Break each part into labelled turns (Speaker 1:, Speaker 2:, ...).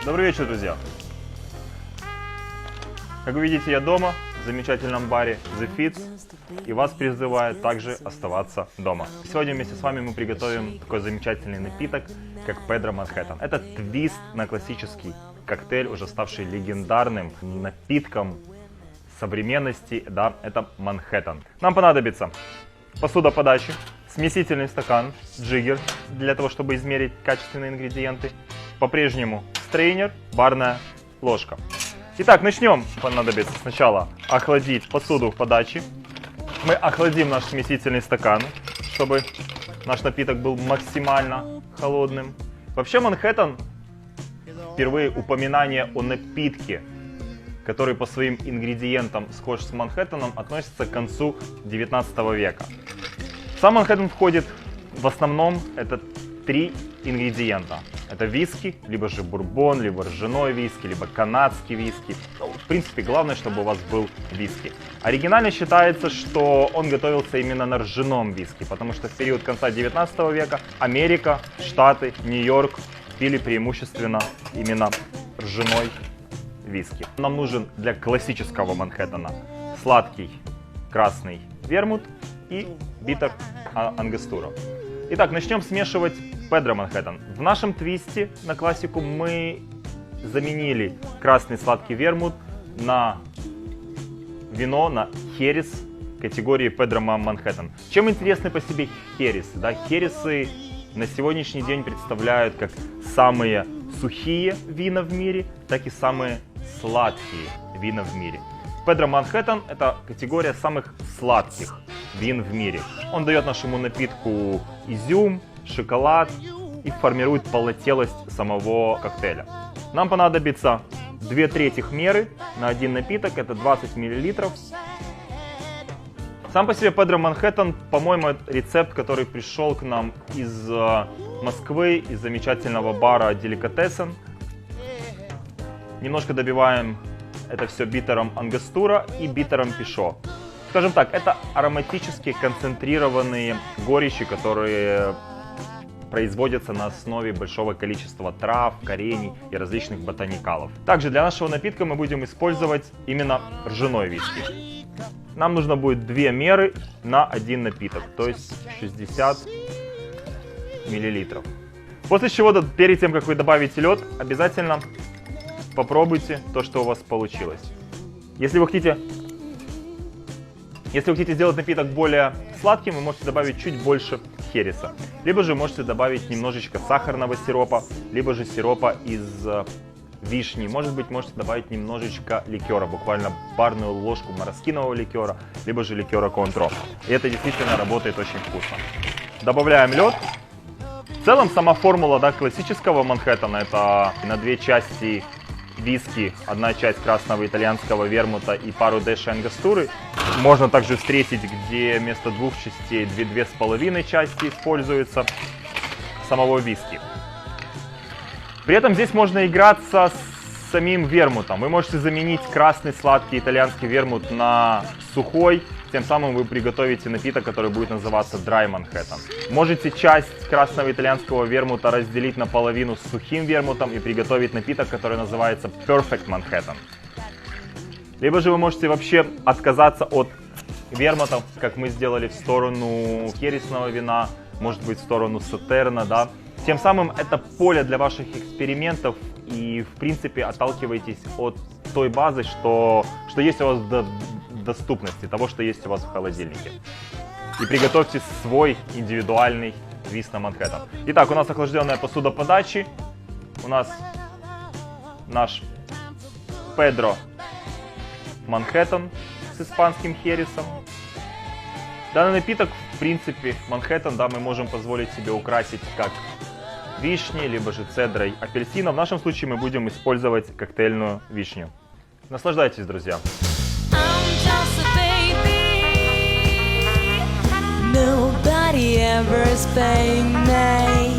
Speaker 1: Добрый вечер, друзья! Как вы видите, я дома, в замечательном баре The Fits, и вас призываю также оставаться дома. Сегодня вместе с вами мы приготовим такой замечательный напиток, как Pedro Manhattan. Это твист на классический коктейль, уже ставший легендарным напитком современности, да, это Манхэттен. Нам понадобится посуда подачи, смесительный стакан, джиггер, для того, чтобы измерить качественные ингредиенты, по-прежнему стрейнер, барная ложка. Итак, начнем. Понадобится сначала охладить посуду подачи. Мы охладим наш смесительный стакан, чтобы наш напиток был максимально холодным. Вообще Манхэттен, впервые упоминание о напитке, который по своим ингредиентам схож с Манхэттеном, относится к концу 19 века. Сам Манхэттен входит в основном это 3 ингредиента. Это виски, либо же бурбон, либо ржаной виски, либо канадский виски. Ну, в принципе, главное, чтобы у вас был виски. Оригинально считается, что он готовился именно на ржаном виски, потому что в период конца 19 века Америка, Штаты, Нью-Йорк пили преимущественно именно ржаной виски. Нам нужен для классического Манхэттена сладкий красный вермут и биттер ангостура. Итак, начнем смешивать Pedro Manhattan. В нашем твисте на классику мы заменили красный сладкий вермут на вино, на херес категории Pedro Manhattan. Чем интересны по себе хересы? Да, хересы на сегодняшний день представляют как самые сухие вина в мире, так и самые сладкие вина в мире. Pedro Manhattan – это категория самых сладких вин в мире. Он дает нашему напитку изюм, шоколад и формирует полнотелость самого коктейля. Нам понадобится 2/3 меры на один напиток, это 20 мл. Сам по себе Pedro Manhattan, по-моему, рецепт, который пришел к нам из Москвы, из замечательного бара Деликатесен. Немножко добиваем это все биттером ангостура и биттером пишо. Скажем так, это ароматические концентрированные горечи, которые производятся на основе большого количества трав, корений и различных ботаникалов. Также для нашего напитка мы будем использовать именно ржаной виски. Нам нужно будет 2 меры на один напиток, то есть 60 мл. После чего, перед тем, как вы добавите лед, обязательно попробуйте то, что у вас получилось. Если вы хотите сделать напиток более сладким, вы можете добавить чуть больше хереса. Либо же можете добавить немножечко сахарного сиропа, либо же сиропа из вишни. Может быть, можете добавить немножечко ликера, буквально барную ложку мороскинового ликера, либо же ликера Cointreau. И это действительно работает очень вкусно. Добавляем лед. В целом, сама формула, да, классического Манхэттена — это на 2 части виски, 1 часть красного итальянского вермута и пару дэшей ангостуры. Можно также встретить, где вместо 2 частей 2,5 части используется самого виски. При этом здесь можно играться с самим вермутом. Вы можете заменить красный сладкий итальянский вермут на сухой. Тем самым вы приготовите напиток, который будет называться Dry Manhattan. Можете часть красного итальянского вермута разделить наполовину с сухим вермутом и приготовить напиток, который называется Perfect Manhattan. Либо же вы можете вообще отказаться от вермутов, как мы сделали в сторону хересного вина, может быть, в сторону сатерна, да. Тем самым это поле для ваших экспериментов, и в принципе отталкивайтесь от той базы, что есть у вас в доступности, того, что есть у вас в холодильнике. И приготовьте свой индивидуальный твист на Манхэттен. Итак, у нас охлажденная посуда подачи, у нас наш Pedro Manhattan с испанским хересом. Данный напиток, в принципе, Манхэттен, да, мы можем позволить себе украсить как вишней, либо же цедрой апельсина. В нашем случае мы будем использовать коктейльную вишню. Наслаждайтесь, друзья!
Speaker 2: Nobody ever explained me.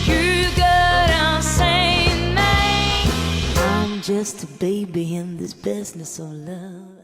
Speaker 2: You gotta save me. I'm just a baby in this business of love.